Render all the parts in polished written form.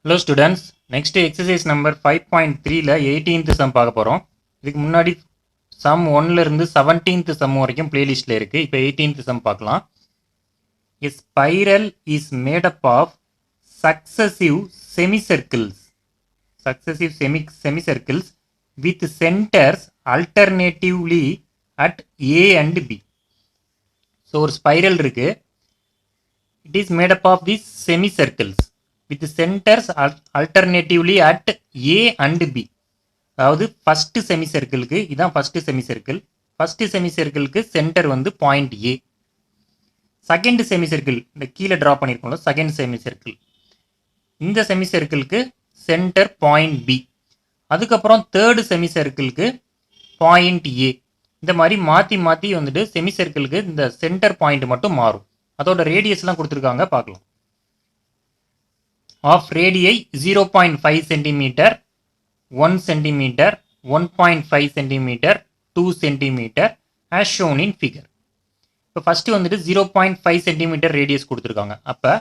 Hello students, next exercise number 5.3 ல 18th sum பார்க்க போறோம். இதுக்கு முன்னாடி sum 1 ல இருந்து 17th sum வரைக்கும் playlistல இருக்கு. இப்போ 18th sum பார்க்கலாம். A spiral is made up of successive semicircles. Successive semicircles with centers alternatively at A and B. So ஒரு spiral இருக்கு. It is made up of these semicircles with centers alternatively at A and B. அதாவது first செமிசர்க்கிளுக்கு இதான் first செமிசர்க்கிளுக்கு centre வந்து point ஏ. Second செமிசர்க்கிள் இந்த கீழே draw பண்ணியிருக்கோம்ல second செமிசர்க்கிள், இந்த செமிசர்க்கிளுக்கு centre point B. அதுக்கப்புறம் third செமிசர்க்கிளுக்கு point ஏ. இந்த மாதிரி மாற்றி மாற்றி வந்துட்டு செமிசர்க்கிளுக்கு இந்த சென்டர் பாயிண்ட் மட்டும் மாறும். அதோட ரேடியஸ்லாம் கொடுத்துருக்காங்க, பார்க்கலாம். Of radii 0.5 centimetre, 1 centimetre, 1.5 centimetre, 2 centimetre as shown in figure. இப்போ ஃபஸ்ட்டு வந்துட்டு 0.5 சென்டிமீட்டர் ரேடியஸ் கொடுத்துருக்காங்க. அப்போ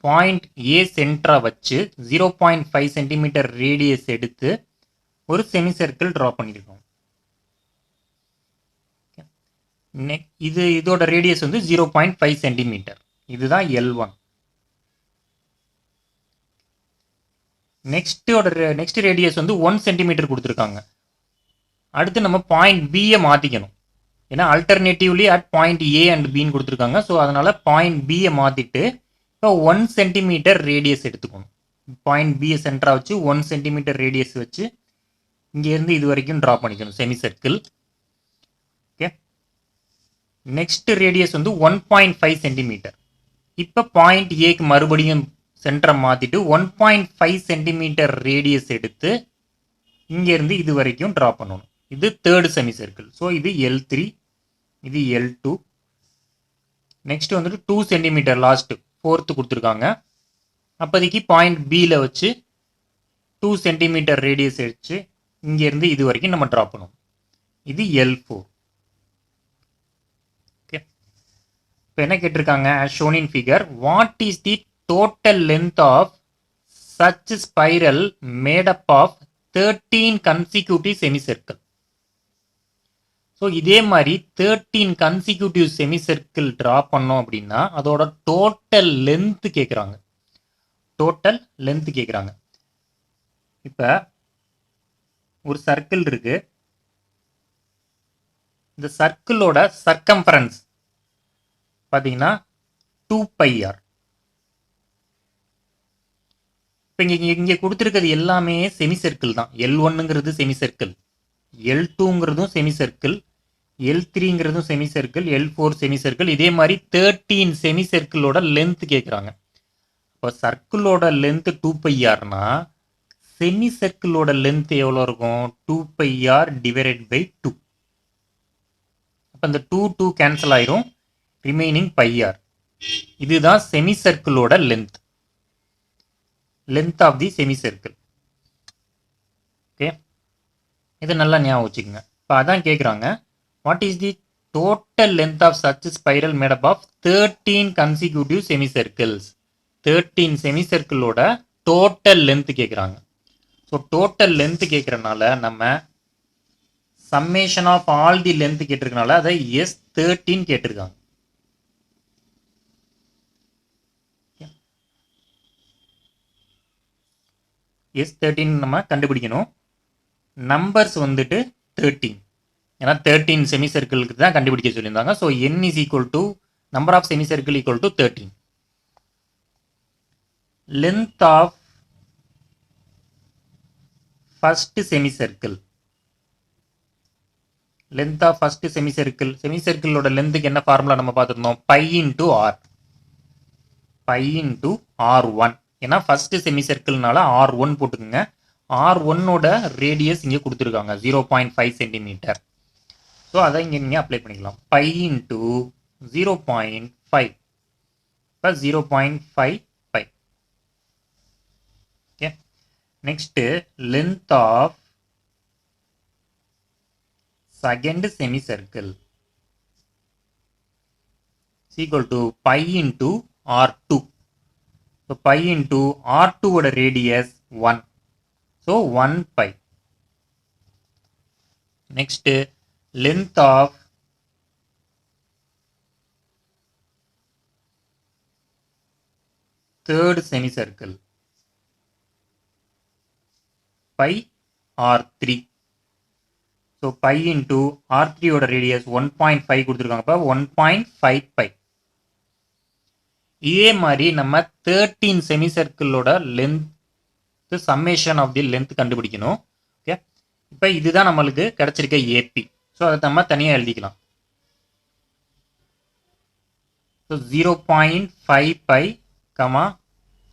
பாயிண்ட் ஏ சென்டராக வச்சு 0.5 சென்டிமீட்டர் ரேடியஸ் எடுத்து ஒரு செமிசர்க்கிள் ட்ரா பண்ணியிருக்கோம். இதோட ரேடியஸ் வந்து 0.5 சென்டிமீட்டர். இதுதான் L1. நெக்ஸ்ட் ரேடியஸ் வந்து 1 சென்டிமீட்டர் கொடுத்துருக்காங்க. அடுத்து நம்ம பாயிண்ட் பியை மாற்றிக்கணும். ஏன்னா அல்டர்னேட்டிவ்லி அட் பாயிண்ட் ஏ அண்ட் பின்னு கொடுத்துருக்காங்க. ஸோ அதனால் பாயிண்ட் பியை மாற்றிட்டு இப்போ 1 சென்டிமீட்டர் ரேடியஸ் எடுத்துக்கணும். பாயிண்ட் பியை சென்டராக வச்சு 1 சென்டிமீட்டர் ரேடியஸ் வச்சு இங்கேருந்து இது வரைக்கும் ட்ரா பண்ணிக்கணும் செமிசர்க்கிள். ஓகே, நெக்ஸ்ட் ரேடியஸ் வந்து 1.5 சென்டிமீட்டர். இப்போ பாயிண்ட் ஏக்கு மறுபடியும் சென்டரை மாற்றிட்டு 1.5 சென்டிமீட்டர் ரேடியஸ் எடுத்து இங்கேருந்து இது வரைக்கும் ட்ரா பண்ணணும். இது தேர்டு செமிசர்க்கிள். ஸோ இது L3, இது L2. நெக்ஸ்ட் வந்துட்டு 2 சென்டிமீட்டர் லாஸ்ட் ஃபோர்த்து கொடுத்துருக்காங்க. அப்போதைக்கு பாயிண்ட் பியில் வச்சு 2 சென்டிமீட்டர் ரேடியஸ் எடுத்து இங்கேருந்து இது வரைக்கும் நம்ம ட்ரா பண்ணணும். இது L4. ஓகே, இப்போ என்ன கேட்டிருக்காங்க, as shown in figure, what is the total length of such spiral made up of 13 consecutive semicircle. So இதே மாதிரி 13 consecutive semicircle ட்ரா பண்ணோம் அப்படின்னா அதோட டோட்டல் லென்த் கேட்குறாங்க. இப்போ ஒரு சர்க்கிள் இருக்கு. இந்த சர்க்கிளோட சர்க்கம்ஃபரன்ஸ் பார்த்தீங்கன்னா 2πr. இப்போ இங்கே கொடுத்துருக்கிறது எல்லாமே செமிசர்க்கிள் தான். L1ங்கிறது செமிசர்க்கிள், L2ங்கிறதும் செமிசர்க்கிள், L3ங்கிறதும் செமிசர்க்கிள், L4 செமிசர்க்கிள். இதே மாதிரி 13 செமிசர்க்கிளோட லென்த் கேட்குறாங்க. இப்போ சர்க்கிளோட லென்த் 2πrனா செமிசர்க்கிளோட லென்த் எவ்வளோ இருக்கும், 2πr டிவைடட் பை 2. அப்போ இந்த 2 கேன்சல் ஆயிரும், ரிமைனிங் πr. இதுதான் செமிசர்க்கிளோட length of the semicircle. Okay, இதை நல்லா ஞாபகம் வச்சுக்கோங்க. இப்போ அதான் கேட்குறாங்க, what is the total length of such spiral made up of 13 consecutive semicircles. 13 செமிசர்க்கிளோட டோட்டல் லென்த் கேட்குறாங்க. ஸோ டோட்டல் லென்த் கேட்குறனால நம்ம summation of all the length கேட்டிருக்கனால அதை S13 கேட்டிருக்காங்க. S13 நம்ம கண்டுபிடிக்கணும். நம்பர்ஸ் வந்துட்டு 13, ஏன்னா 13 செமிசர்க்கிளுக்கு தான் கண்டுபிடிக்க சொல்லியிருந்தாங்க. So n is equal to number of semicircle equal to 13. Length of first semicircle, செமிசர்க்கிளோட லென்த்துக்கு என்ன ஃபார்முலா நம்ம பார்த்துருந்தோம், π இன்டூ R1. ஏன்னா ஃபர்ஸ்ட் செமிசர்க்கிள்னால R1 போட்டுக்கோங்க. R1ஓட ரேடியஸ் இங்கே கொடுத்துருக்காங்க 0.5 சென்டிமீட்டர். ஸோ அதை இங்கே நீங்கள் அப்ளை பண்ணிக்கலாம். π இன்டூ 0.5 இப்போ 0.5 π. Okay, next length of second semicircle equal to π into R2. So pi into R2 ஓட radius 1. So 1 pi. Next length of third semicircle pi R3. So pi into R3 ஓட radius 1.5 கொடுத்துருக்காங்க. அப்போ 1.5 pi. இதே மாதிரி நம்ம 13 செமிசர்க்கிளோட length summation of the length கண்டுபிடிக்கணும். Okay, இப்போ இதுதான் நம்மளுக்கு கிடைச்சிருக்க ஏபி. ஸோ அதை நம்ம தனியாக எழுதிக்கலாம். ஸோ 0.5 பை கமா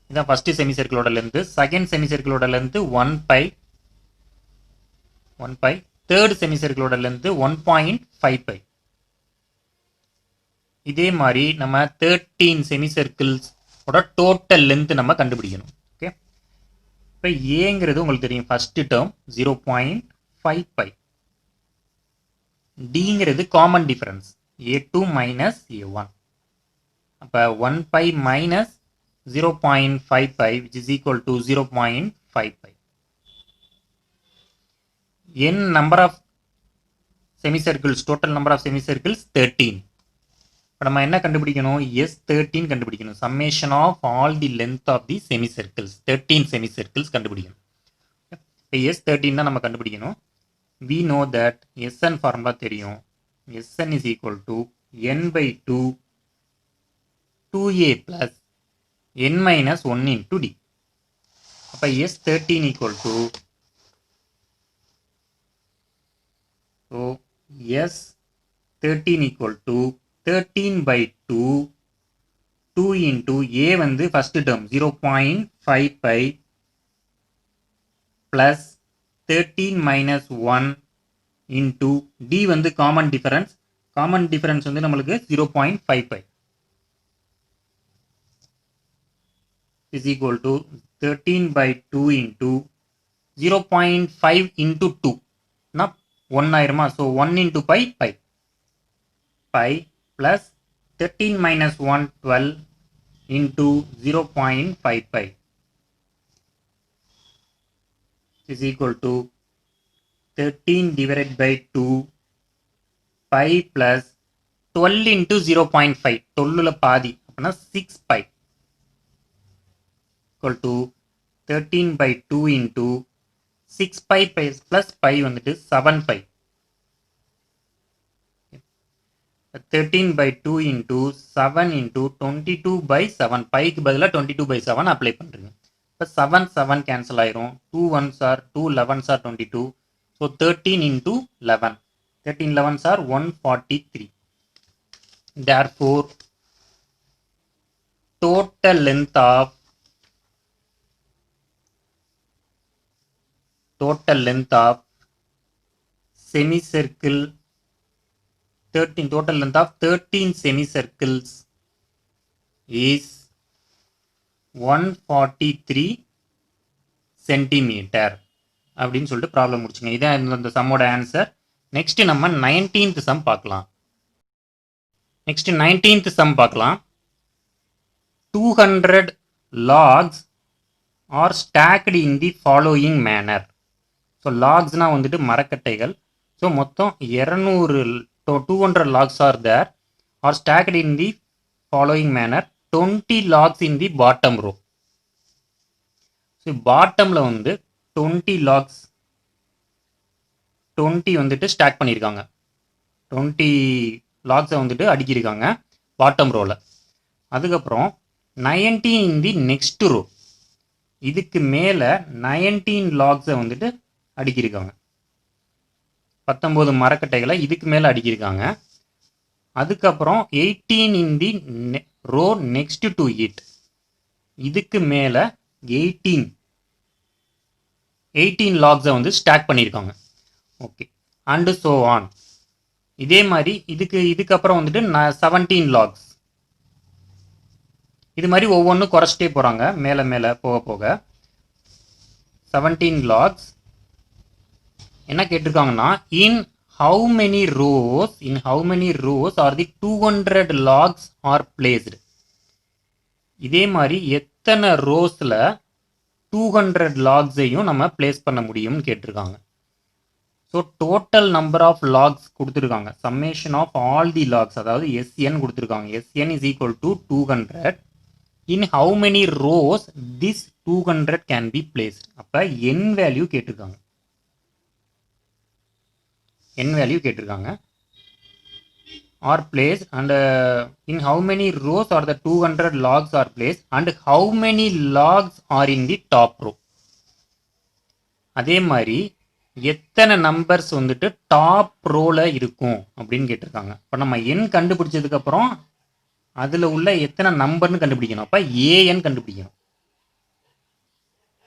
இதான் ஃபர்ஸ்ட் செமிசர்க்கிளோட லென்த். செகண்ட் செமிசர்க்கிளோட லென்த் 1 பை, தேர்ட் செமிசர்க்கிளோட லென்த் 1.5 பை. இதே மாதிரி நம்ம 13 செமிசர்க்கிள்ஸ் டோட்டல் லென்த் நம்ம கண்டுபிடிக்கணும். ஓகே, இப்போ ஏங்கிறது உங்களுக்கு தெரியும், ஃபர்ஸ்ட் டேர்ம் 0.5 பை. டிங்கிறது common difference A2 minus A1. அப்போ 1 pi minus 0.5 pi which is equal to 0.5 pi. N number of semicircles, total number of semicircles 13. இப்போ நம்ம என்ன கண்டுபிடிக்கணும்? S13 கண்டுபிடிக்கணும். summation of all the length of the semicircles, 13 semicircles கண்டுபிடிக்கணும். இப்போ S13 தான் நம்ம கண்டுபிடிக்கணும். we know that Sn formula தெரியும். Sn is equal to n by 2 2a plus n minus 1 into d. அப்போ S13 equal to, so S13 equal to 13 by 2 2 into a வந்து first term 0.5 pi plus 13 minus 1 into d வந்து common difference வந்து நம்மளுக்கு 0.5 pi is equal to 13 by 2 into 0.5 into 2 na 1 ஆயிருமா. so 1 into pi plus 13 minus 1 12 into 0.5 pi is equal to 13 divided by 2 pi plus 12 into 0.5 12ல பாதி அப்பனா 6 pi equal to 13 by 2 into 6 pi plus pi வந்துட்டு 7 pi. 13 by 2 into 7 into 22 by 7 bike பதிலாக 22 by 7 apply பண்ணுறீங்க. இப்போ 7 cancel ஆயிரும். 2 1s are 2 11s are 22. So 13 into 11 13 11s are 143. therefore total length of semicircle 13 total length of 13 semicircles is 143 centimeter அப்படின்னு சொல்லிட்டு problem முடிச்சுங்க. இதான் இந்த சம்மோட answer. Next நம்ம 19th some பார்க்கலாம். 200 logs are stacked in the following manner. So லாக்ஸ்னால் வந்துட்டு மரக்கட்டைகள். So மொத்தம் 200 logs are there are stacked in the following manner. 20 logs in the bottom row. So பாட்டமில் வந்து 20 logs 20 வந்துட்டு ஸ்டாக் பண்ணியிருக்காங்க. 20 லாக்ஸை வந்துட்டு அடுக்கியிருக்காங்க பாட்டம் ரோவில். அதுக்கப்புறம் 19 in the next row. இதுக்கு மேலே 19 லாக்ஸை வந்துட்டு அடுக்கியிருக்காங்க. 19 மரக்கட்டைகளை இதுக்கு மேலே அடுக்கியிருக்காங்க. அதுக்கப்புறம் 18 in the row next to it. இதுக்கு மேலே 18 லாக்ஸை வந்து ஸ்டாக் பண்ணியிருக்காங்க. Okay, and so on. இதே மாதிரி இதுக்கப்புறம் வந்துட்டு 17 லாக்ஸ். இது மாதிரி ஒவ்வொன்றும் குறைச்சிட்டே போகிறாங்க மேலே போக போக. 17 லாக்ஸ் என்ன கேட்டிருக்காங்கன்னா, in how many rows are the 200 logs are placed. இதே மாதிரி எத்தனை ரோஸில் 200 லாக்ஸையும் நம்ம பிளேஸ் பண்ண முடியும்னு கேட்டிருக்காங்க. So total number of logs கொடுத்துருக்காங்க. Summation of all the logs, அதாவது எஸ்என் கொடுத்துருக்காங்க. S N is equal to 200. In how many rows this 200 can be placed. அப்போ என் வேல்யூ கேட்டிருக்காங்க. என் வேல்யூ கேட்டிருக்காங்க. are placed and in how many rows are the 200 logs are placed and how many logs are in the top row. அதே மாதிரி எத்தனை numbers வந்துட்டு top ரோல இருக்கும் அப்படின்னு கேட்டிருக்காங்க. இப்போ நம்ம என் கண்டுபிடிச்சதுக்கு அப்புறம் அதில் உள்ள எத்தனை நம்பர்னு கண்டுபிடிக்கணும். அப்போ ஏஎன் கண்டுபிடிக்கணும்.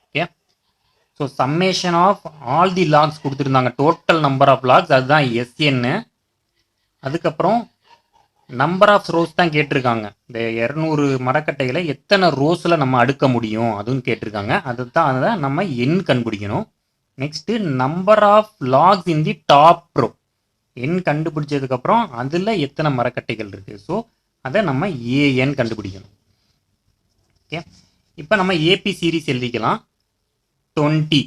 Okay, so summation of all the logs கொடுத்துருந்தாங்க. டோட்டல் நம்பர் ஆஃப் லாக்ஸ் அதுதான் எஸ்என்னு. அதுக்கப்புறம் நம்பர் ஆஃப் ரோஸ் தான் கேட்டிருக்காங்க. இந்த 200 மரக்கட்டைகளை எத்தனை ரோஸில் நம்ம அடுக்க முடியும் அதுவும் கேட்டிருக்காங்க. அதை நம்ம எண் கண்டுபிடிக்கணும். Next number of logs in the top row, எண் கண்டுபிடிச்சதுக்கப்புறம் அதில் எத்தனை மரக்கட்டைகள் இருக்குது. ஸோ அதை நம்ம ஏஎன் கண்டுபிடிக்கணும். ஓகே, இப்போ நம்ம ஏபி சீரிஸ் எழுதிக்கலாம். 20,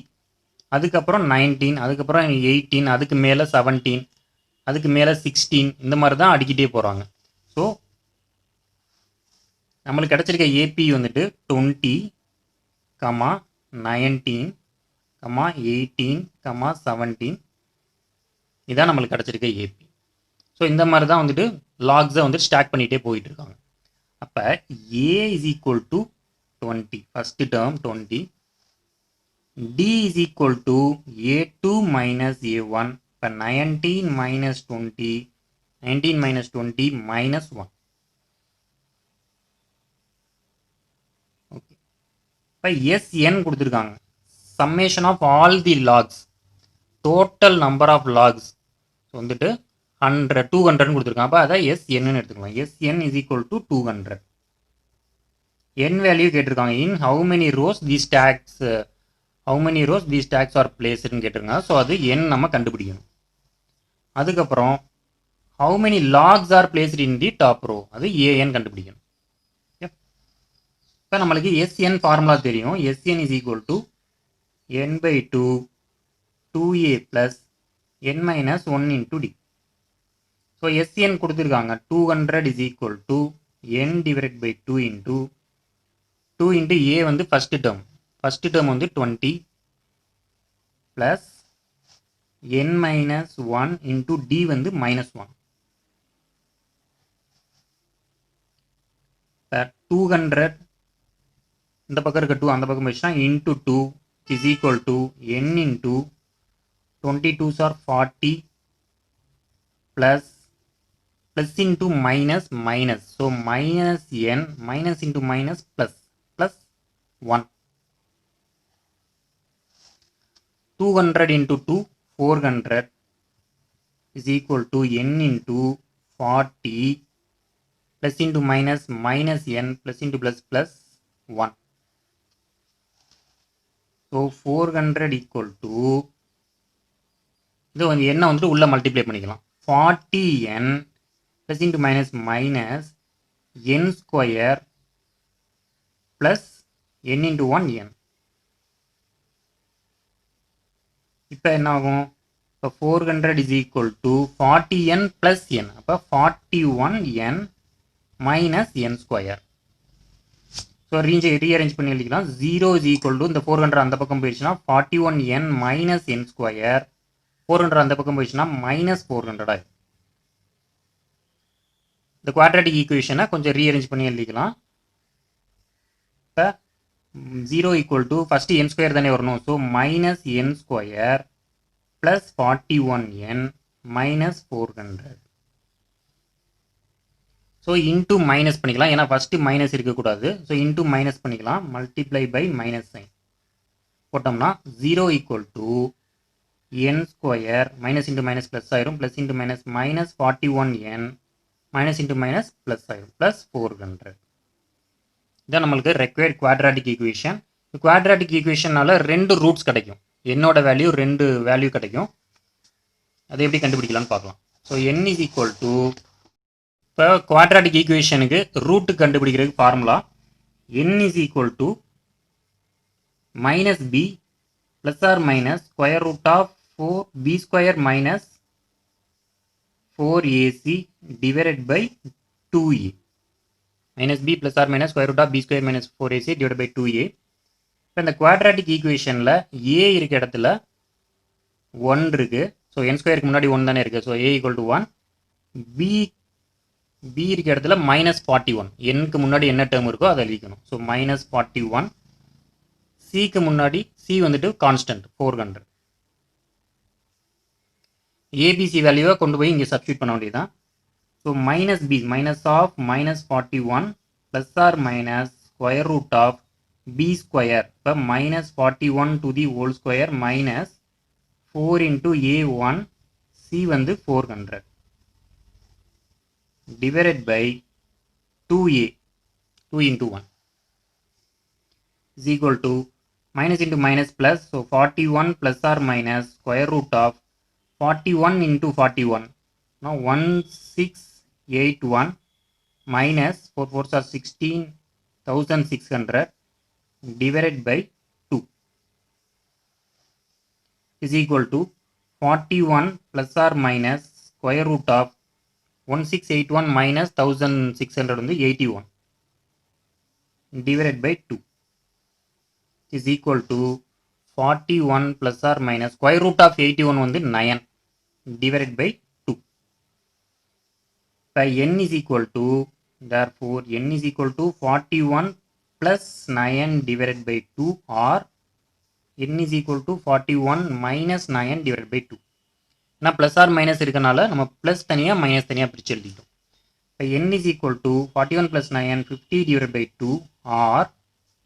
அதுக்கப்புறம் 19, அதுக்கப்புறம் 18, அதுக்கு மேலே 17, அதுக்கு மேலே 16, இந்த மாதிரி தான் அடிக்கிட்டே போகிறாங்க. ஸோ நம்மளுக்கு கிடச்சிருக்க ஏபி வந்துட்டு 20, 19, 18, 17, இதான் நம்மளுக்கு கிடச்சிருக்க ஏபி. ஸோ இந்த மாதிரி தான் வந்துட்டு லாக்ஸை வந்து ஸ்டாக் பண்ணிகிட்டே போயிட்டு இருக்காங்க. அப்போ A is equal to 20, first term 20, D is equal to A2 minus A1. இப்போ 19 மைனஸ் 20, 19 மைனஸ் 20 மைனஸ் 1. ஓகே, இப்போ எஸ்என் கொடுத்துருக்காங்க. Summation of all the logs, total number of logs வந்துட்டு 200 கொடுத்துருக்காங்க. அப்போ அதை எஸ்என்னு எடுத்துக்கலாம். S N is equal to 200. N value கேட்டிருக்காங்க. In how many rows the stocks, how many rows the stocks are பிளேஸ்டுன்னு கேட்டிருக்காங்க. ஸோ அது என் நம்ம கண்டுபிடிக்கணும். அதுக்கப்புறம் how many logs are placed in the top row, அது ஏஎன் கண்டுபிடிக்கணும். இப்போ நம்மளுக்கு எஸ்என் ஃபார்முலா தெரியும். S n is equal to n by 2 2a plus n minus 1 into d. So SN கொடுத்துருக்காங்க. 200 is equal to n divided by 2 into a வந்து first term வந்து 20 plus n minus 1 into d வந்து minus 1. 200 இந்த பக்கம் இருக்க 2 அந்த பக்கம் போயிடுச்சுன்னா into 2 is equal to n into 22s are 40 plus into minus. So minus n minus into minus plus 1. 200 into 2 400 is equal to n into 40 plus into minus n plus into plus 1. So 400 equal to இது வந்து என்ன வந்துட்டு உள்ள multiply பண்ணிக்கலாம். 40n plus into minus n square plus n into 1n. இப்போ என்ன ஆகும்? இப்போ 400 is equal to 40n plus n. அப்போ 41n minus n square. So rearrange பண்ணி எழுதிக்கலாம். 0 is equal to இந்த 400 அந்த பக்கம் போயிடுச்சுன்னா 41n minus n square. 400 அந்த பக்கம் போயிடுச்சுன்னா மைனஸ் 400 ஆகும். இந்த குவாட்ராட்டிக் ஈக்குவேஷனை கொஞ்சம் ரீஅரேஞ்ச் பண்ணி எழுதிக்கலாம். இப்போ 0 equal to first n square தானே வரணும். So minus n square plus 41n minus 400. So into minus பண்ணிக்கலாம், ஏன்னா ஃபஸ்ட்டு மைனஸ் இருக்கக்கூடாது. ஸோ இன்டூ மைனஸ் பண்ணிக்கலாம். மல்டிப்ளை பை மைனஸ் சைன் போட்டோம்னா 0 equal to n square minus into minus plus ஆயிரும். Plus into minus minus 41n minus into minus plus ஆயிரும். Plus 400. இதான் நம்மளுக்கு required quadratic equation. Quadratic ஈக்குவேஷனால 2 roots கிடைக்கும். என்னோட வேல்யூ 2 வேல்யூ கிடைக்கும். அதை எப்படி கண்டுபிடிக்கலாம்னு பார்க்கலாம். So n is equal to இப்போ குவாட்ராட்டிக் ஈக்குவேஷனுக்கு ரூட்டு கண்டுபிடிக்கிறதுக்கு formula n is equal to minus b plus or minus square root of 4b square minus 4ac divided by 2a. Minus b plus or minus square root of b square minus 4ac divided by 2a. இப்போ இந்த quadratic ஈக்குவேஷனில் a இருக்க இடத்துல 1 இருக்கு. So n ஸ்கொயருக்கு முன்னாடி 1 தானே இருக்குது. So a equal to 1. b இருக்க இடத்துல மைனஸ் 41. nக்கு முன்னாடி என்ன டேர்ம் இருக்கோ அதை எழுதிக்கணும். So minus 41. cக்கு முன்னாடி c வந்துட்டு கான்ஸ்டன்ட் 400. abc வேல்யூவை கொண்டு போய் இங்கே சப்ஸ்டியூட் பண்ண வேண்டியதுதான். So minus b minus of minus 41 plus or minus square root of b square. இப்போ minus 41 to the whole square minus 4 into a1 c வந்து 400 divided by 2a 2 into 1 is equal to minus into minus plus. So 41 plus or minus square root of 41 into 41. Now 1681 minus 4 4s are 16,600 divided by 2 is equal to 41 plus or minus square root of 1681 minus 1600 வந்து 81 divided by 2 is equal to 41 plus or minus square root of 81 வந்து 9 divided by 2. So n is equal to, therefore n is equal to 41 plus 9 divided by 2 or n is equal to 41 minus 9 divided by 2. நான் plus or minus இருக்கனால நம்ம plus தனியாக minus தனியாக பிரித்து எழுதிட்டோம். இப்போ n is equal to 41 plus 9 50 divided by 2 or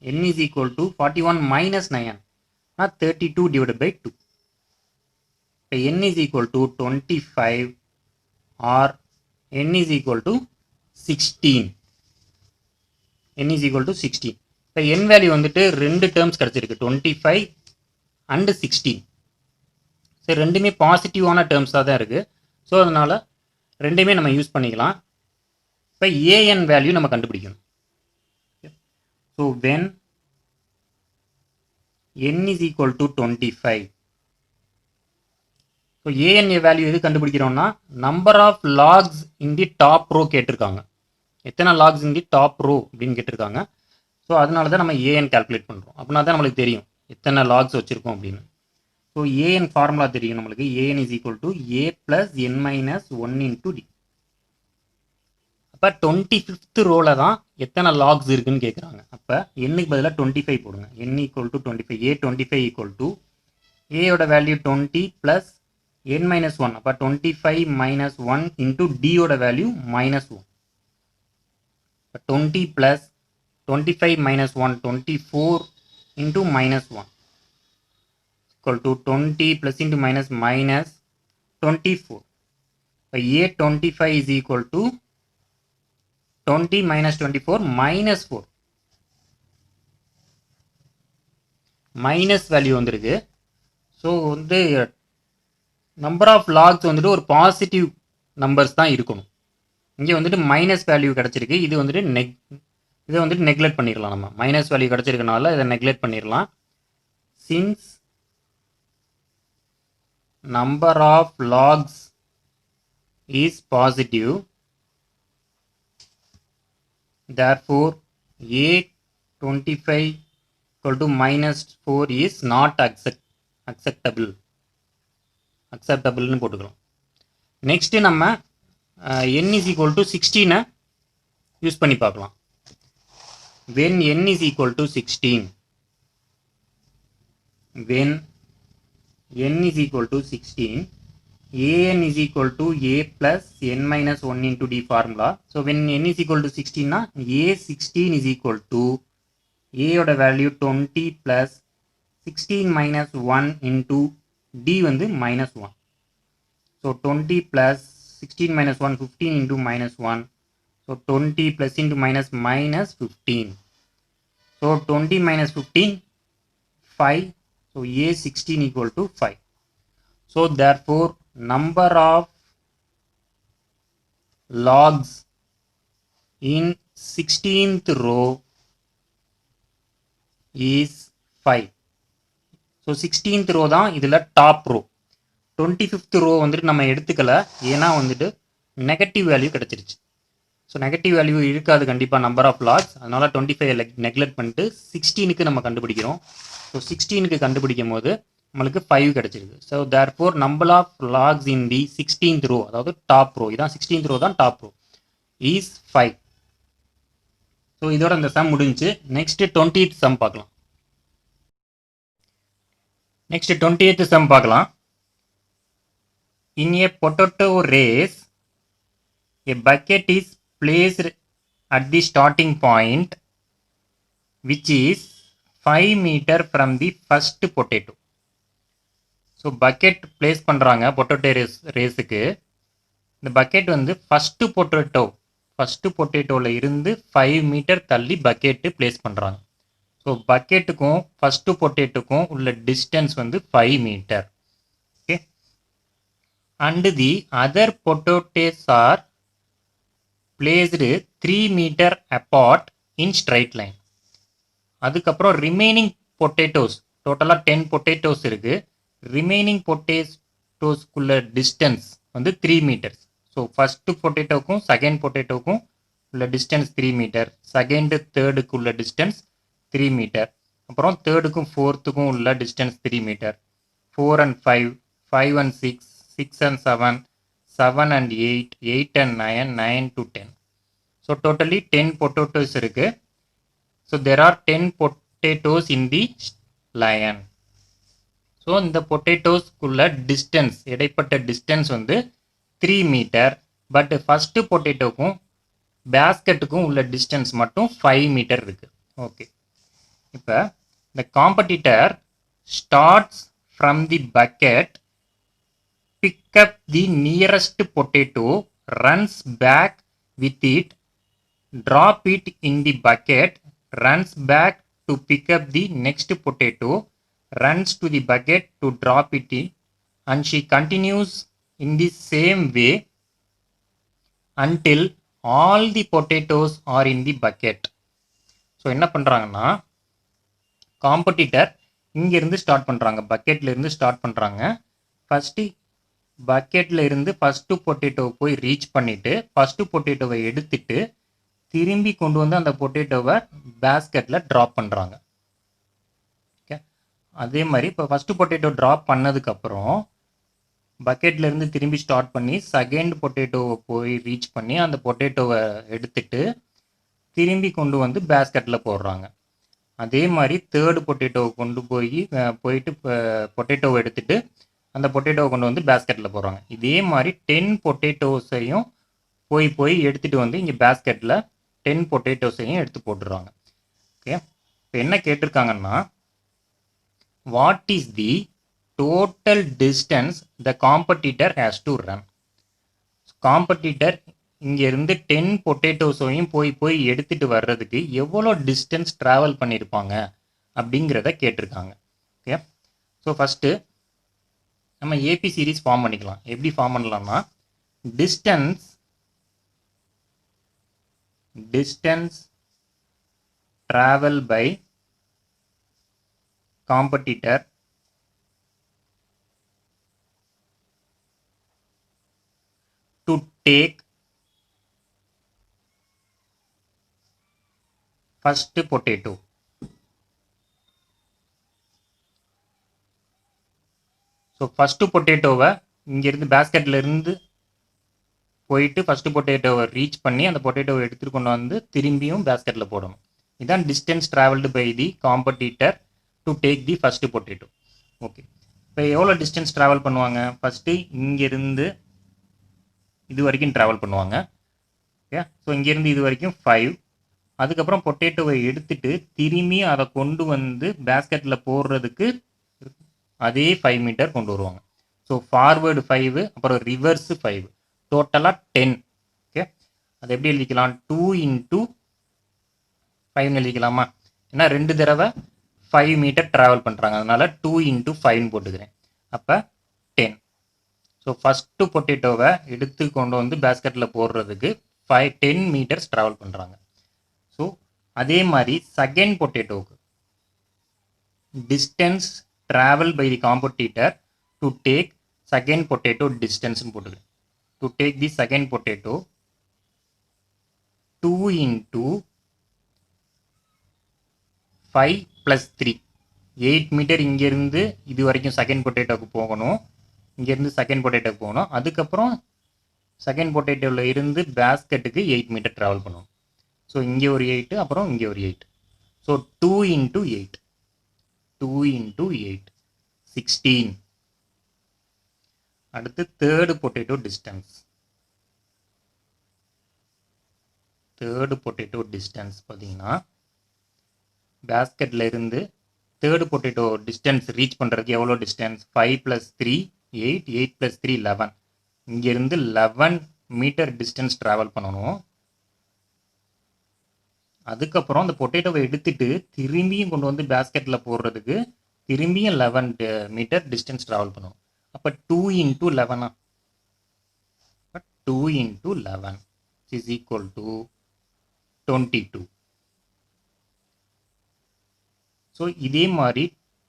n is equal to 41 minus 9 not 32 divided by 2. இப்போ n is equal to 25 or n is equal to 16. n is equal to 16. இப்போ n value வந்துட்டு ரெண்டு terms கிடச்சிருக்கு 25 and 16. சரி ரெண்டுமே பாசிட்டிவான டேர்ம்ஸாக தான் இருக்குது. ஸோ அதனால் ரெண்டுமே நம்ம யூஸ் பண்ணிக்கலாம். இப்போ ஏஎன் வேல்யூ நம்ம கண்டுபிடிக்கணும். So when n is equal to 25. So a n value எது கண்டுபிடிக்கிறோம்னா number of logs in the top row கேட்டிருக்காங்க. எத்தனை logs in the top row அப்படின்னு கேட்டிருக்காங்க. ஸோ அதனால தான் நம்ம ஏஎன் கால்குலேட் பண்ணுறோம். அப்படின்னா தான் நம்மளுக்கு தெரியும் எத்தனை லாக்ஸ் வச்சுருக்கோம் அப்படின்னு. ஸோ ஏஎன் ஃபார்முலா தெரியும் நம்மளுக்கு. A n is equal to a plus n minus 1 into d. அப்போ 25th ரோவில் தான் எத்தனை லாக்ஸ் இருக்குன்னு கேட்குறாங்க. அப்போ என்னுக்கு பதிலாக 25 போடுங்க. N equal to 25. A 25 equal to ஏயோட வேல்யூ 20 ப்ளஸ் என் மைனஸ் 1. அப்போ 25 மைனஸ் 1 இன்டூ டியோட வேல்யூ மைனஸ் 1. இப்போ 20 plus 25 minus 1 24 into minus 1 equal to 20 plus into minus minus 24. A25 is equal to 20 minus 24 minus 4. Minus value வந்துருக்கு. So வந்து number of logs வந்துட்டு ஒரு positive numbers தான் இருக்கணும். இங்கே வந்துட்டு மைனஸ் வேல்யூ கிடச்சிருக்கு. இது வந்துட்டு இதை வந்துட்டு நெக்லெக்ட் பண்ணிடலாம். நம்ம மைனஸ் வேல்யூ கிடச்சிருக்கனால இதை நெக்லெக்ட் பண்ணிடலாம். Since number of logs is positive, therefore A25 equal to minus 4 is not acceptable. acceptableனு போட்டுக்கலாம். நெக்ஸ்ட் நம்ம n is equal to 16 use பண்ணி பார்க்கலாம். when n is equal to 16, when n is equal to 16, an is equal to a plus n minus 1 into d formula. So when n is equal to 16 na a16 is equal to a oda value 20 plus 16 minus 1 into d வந்து minus 1. So 20 plus 16 minus 1 15 into minus 1. So 20 plus into minus minus 15. So 20 minus 15 5. So a16 equal to 5. So therefore number of logs in 16th row is 5. So 16th row தான் இதில் top row. 25th row வந்துட்டு நம்ம எடுத்துக்கல, ஏன்னா வந்துட்டு negative value கிடச்சிருச்சு. So negative value இருக்காது கண்டிப்பாக நம்பர் ஆஃப் லாக்ஸ், அதனால் 25 நெக்லெக்ட் பண்ணிட்டு 16க்கு நம்ம கண்டுபிடிக்கிறோம். ஸோ 16க்கு கண்டுபிடிக்கும் போது நம்மளுக்கு 5 கிடச்சிருக்கு. So therefore number of logs in the 16th row, அதாவது டாப் ரோ, இதான் 16th ரோ தான் டாப் ரோ, இஸ் 5. ஸோ இதோட இந்த சம் முடிஞ்சு. நெக்ஸ்ட் 20th சம் பார்க்கலாம். நெக்ஸ்ட் 20th சம் பார்க்கலாம். In a potato race, a bucket is placed at the starting point, which is 5 meter from the first potato. So bucket place பண்ணுறாங்க potato ரேஸுக்கு. இந்த bucket வந்து first பொட்டேட்டோவில் இருந்து 5 metre தள்ளி bucket place பண்ணுறாங்க. So பக்கெட்டுக்கும் ஃபஸ்ட்டு பொட்டேட்டோக்கும் உள்ள டிஸ்டன்ஸ் வந்து 5 metre. Okay, and the other potatoes are placed 3 meter apart in straight line. அதுக்கப்புறம் ரிமைனிங் பொட்டேட்டோஸ், டோட்டலாக 10 பொட்டேட்டோஸ் இருக்குது. ரிமைனிங் பொட்டேட்டோஸ்க்குள்ள டிஸ்டன்ஸ் வந்து 3 மீட்டர்ஸ். ஸோ ஃபஸ்ட்டு பொட்டேட்டோக்கும் செகண்ட் பொட்டேட்டோக்கும் உள்ள டிஸ்டன்ஸ் 3 மீட்டர், செகண்டு தேர்டுக்குள்ள டிஸ்டன்ஸ் 3 மீட்டர், அப்புறம் தேர்டுக்கும் ஃபோர்த்துக்கும் உள்ள distance 3 metre, 4 and 5, 5 and 6, 6 and 7, 7 and 8, 8 and 9, 9 to 10. So totally 10 potatoes இருக்கு. So there are 10 potatoes in the line. So இந்த potatoes குள்ள distance, இடைப்பட்ட distance வந்து 3 meter. பட் ஃபர்ஸ்ட் பொட்டேட்டோக்கும் பேஸ்கெட்டுக்கும் உள்ள டிஸ்டன்ஸ் மட்டும் 5 மீட்டர் இருக்கு. ஓகே, இப்போ the competitor starts from the bucket, pick up the nearest potato, runs back with it, drop it in the bucket, runs back to pick up the next potato, runs to the bucket to drop it in, and she continues in the same way until all the potatoes are in the bucket. So என்ன பண்ணுறாங்கன்னா, competitor இங்கேருந்து start பண்ணுறாங்க, பக்கெட்ல இருந்து start பண்ணுறாங்க. First பக்கெட்டில் இருந்து first பொட்டேட்டோவை போய் ரீச் பண்ணிவிட்டு ஃபஸ்ட்டு பொட்டேட்டோவை எடுத்துட்டு திரும்பி கொண்டு வந்து அந்த பொட்டேட்டோவை பேஸ்கெட்டில் ட்ராப் பண்ணுறாங்க. ஓகே, அதே மாதிரி இப்போ ஃபஸ்ட்டு பொட்டேட்டோ ட்ராப் பண்ணதுக்கப்புறம் பக்கெட்லேருந்து திரும்பி ஸ்டார்ட் பண்ணி செகண்ட் பொட்டேட்டோவை போய் ரீச் பண்ணி அந்த பொட்டேட்டோவை எடுத்துட்டு திரும்பி கொண்டு வந்து பேஸ்கெட்டில் போடுறாங்க. அதே மாதிரி தேர்டு பொட்டேட்டோவை கொண்டு போயிட்டு பொட்டேட்டோவை எடுத்துட்டு அந்த பொட்டேட்டோவை கொண்டு வந்து பேஸ்கெட்டில் போடுறாங்க. இதே மாதிரி 10 பொட்டேட்டோஸையும் போய் எடுத்துகிட்டு வந்து இங்கே பேஸ்கெட்டில் 10 பொட்டேட்டோஸையும் எடுத்து போட்டுடுறாங்க. ஓகே, இப்போ என்ன கேட்டிருக்காங்கன்னா, what is the total distance the competitor has to run. Competitor இங்கேருந்து 10 பொட்டேட்டோஸையும் போய் எடுத்துகிட்டு வர்றதுக்கு எவ்வளோ டிஸ்டன்ஸ் ட்ராவல் பண்ணியிருப்பாங்க அப்படிங்கிறத கேட்டிருக்காங்க. ஓகே, ஸோ ஃபஸ்ட்டு நம்ம ஏபி சீரிஸ் ஃபார்ம் பண்ணிக்கலாம். எப்படி ஃபார்ம் பண்ணலாம்னா, distance travel by competitor to take first potato. So first பொட்டேட்டோவை இங்கேருந்து பேஸ்கெட்டில் இருந்து போயிட்டு ஃபஸ்ட்டு பொட்டேட்டோவை ரீச் பண்ணி அந்த பொட்டேட்டோவை எடுத்துகிட்டு கொண்டு வந்து திரும்பியும் பேஸ்கெட்டில் போடணும். இதுதான் distance travelled by the competitor to take the first potato. Okay, இப்போ எவ்வளோ டிஸ்டன்ஸ் ட்ராவல் பண்ணுவாங்க? ஃபஸ்ட்டு இங்கேருந்து இது வரைக்கும் ட்ராவல் பண்ணுவாங்க. ஓகே, ஸோ இங்கேருந்து இது வரைக்கும் 5. அதுக்கப்புறம் பொட்டேட்டோவை எடுத்துட்டு திரும்பி அதை கொண்டு வந்து பேஸ்கெட்டில் போடுறதுக்கு அதே 5 மீட்டர் கொண்டு வருவாங்க. ஸோ ஃபார்வேர்டு 5, அப்புறம் ரிவர்ஸு 5, டோட்டலாக 10. ஓகே, அது எப்படி எழுதிக்கலாம்? 2 into 5 எழுதிக்கலாமா? ஏன்னா 2 தடவை 5 மீட்டர் ட்ராவல் பண்ணுறாங்க, அதனால 2 into 5 போட்டுக்கிறேன். அப்போ 10. ஸோ ஃபஸ்ட்டு பொட்டேட்டோவை எடுத்து கொண்டு வந்து பேஸ்கெட்டில் போடுறதுக்கு 10 மீட்டர்ஸ் ட்ராவல் பண்ணுறாங்க. ஸோ அதே மாதிரி second பொட்டேட்டோவுக்கு distance travel by the competitor to take second potato distance போட்டுக்கிறேன். To take the second potato 2 into 5 plus 3 8 metre இங்கேருந்து இது வரைக்கும் செகண்ட் பொட்டேட்டோக்கு போகணும். இங்கேருந்து செகண்ட் பொட்டேட்டோக்கு போகணும். அதுக்கப்புறம் செகண்ட் பொட்டேட்டோவில் இருந்து பேஸ்கெட்டுக்கு 8 மீட்டர் ட்ராவல் பண்ணணும். ஸோ இங்கே ஒரு 8 அப்புறம் இங்கே ஒரு 8. So 2 into 8 2 into 8 16. அடுத்து third potato distance. Third potato distance பார்த்தீங்கன்னா பேஸ்கெட்டில் இருந்து தேர்டு பொட்டேட்டோ டிஸ்டன்ஸ் ரீச் பண்ணுறதுக்கு எவ்வளோ டிஸ்டன்ஸ்? 5 + 3 8 8 + 3 11. இங்கேருந்து 11 மீட்டர் டிஸ்டன்ஸ் ட்ராவல் பண்ணணும். அதுக்கப்புறம் அந்த பொட்டேட்டோவை எடுத்துட்டு திரும்பியும் கொண்டு வந்து பேஸ்கெட்டில் போடுறதுக்கு திரும்பியும் 11 மீட்டர் டிஸ்டன்ஸ் ட்ராவல் பண்ணணும். அப்போ 2 into 11 2 into 11 is equal to 22. So இதே மாதிரி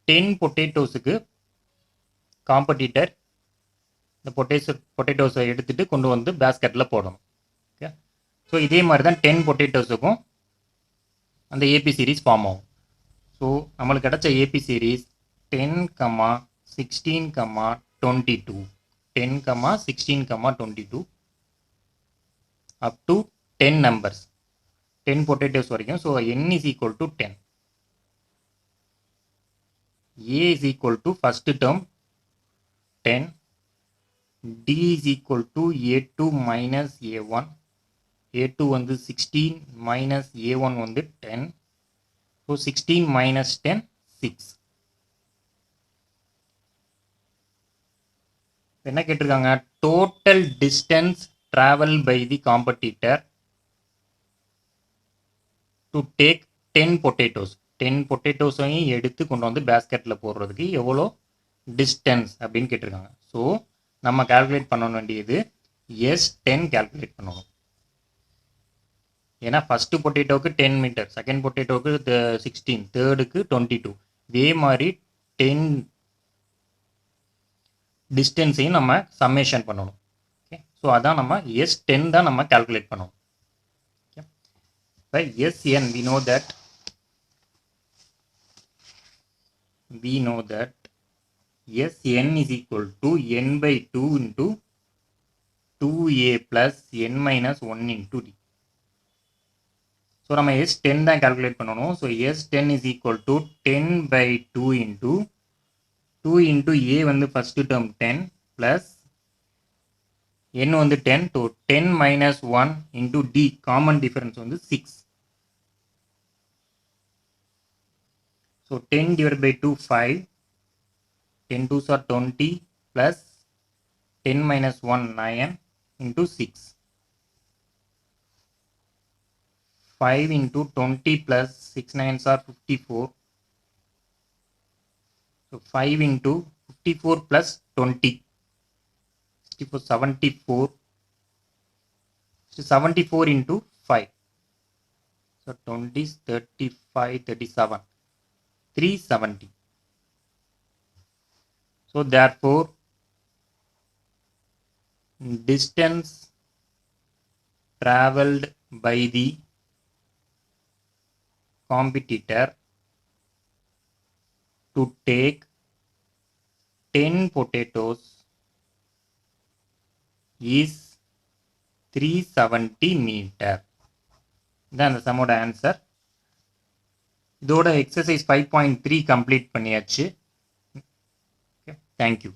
10 பொட்டேட்டோஸுக்கு காம்படிட்டர் இந்த பொட்டேட்டோஸை எடுத்துகிட்டு கொண்டு வந்து பேஸ்கெட்டில் போடணும். ஓகே, ஸோ இதே மாதிரி தான் 10 பொட்டேட்டோஸுக்கும் அந்த ஏபி சீரீஸ் ஃபார்ம் ஆகும். ஸோ நம்மளுக்கு கிடச்ச AB series 10, 16, 22 10, 16, 22 up to 10 numbers 10 potatoes வரைக்கும். So n is equal to 10. A is equal to first term 10, D is equal to A2 minus A1, A2 வந்து 16 minus A1 வந்து 10. So 16 minus 10 6. என்ன கேட்டிருக்காங்க? Total distance travel by the competitor to take 10 potatoes 10 பொட்டேட்டோஸையும் எடுத்து கொண்டு வந்து பேஸ்கெட்டில் போடுறதுக்கு எவ்வளோ டிஸ்டன்ஸ் அப்படின்னு கேட்டிருக்காங்க. ஸோ நம்ம கால்குலேட் பண்ண வேண்டியது S10 கால்குலேட் பண்ணணும். ஏன்னா ஃபஸ்ட்டு பொட்டேட்டோவுக்கு 10 மீட்டர், செகண்ட் பொட்டேட்டோவுக்கு 16, தேர்டுக்கு 22. இதே மாதிரி 10 டிஸ்டன்ஸையும் நம்ம சம்மேஷன் பண்ணணும். ஓகே, ஸோ அதான் நம்ம S10 தான் நம்ம கால்குலேட் பண்ணணும். ஓகே, இப்போ SN we know that Sn is equal to n by 2 into 2a plus n minus 1 into d. So நம்ம S10 தான் கால்குலேட் பண்ணணும். So S10 is equal to 10 by 2 into 2 into a வந்து first term 10 plus n வந்து 10 to 10 minus 1 into d common difference வந்து 6. So 10 divided by 2 5, 10 2s are 20 plus 10 minus 1 9 into 6. 5 into 20 plus 6 9s are 54. So 5 into 54 plus 20, 74. So 74 into 5. So 20 is 35, 37. 370. So therefore distance traveled by the competitor to take 10 potatoes is 370 meter. Then the sum of the answer. இதோட exercise 5.3 complete பண்ணியாச்சு. Thank you.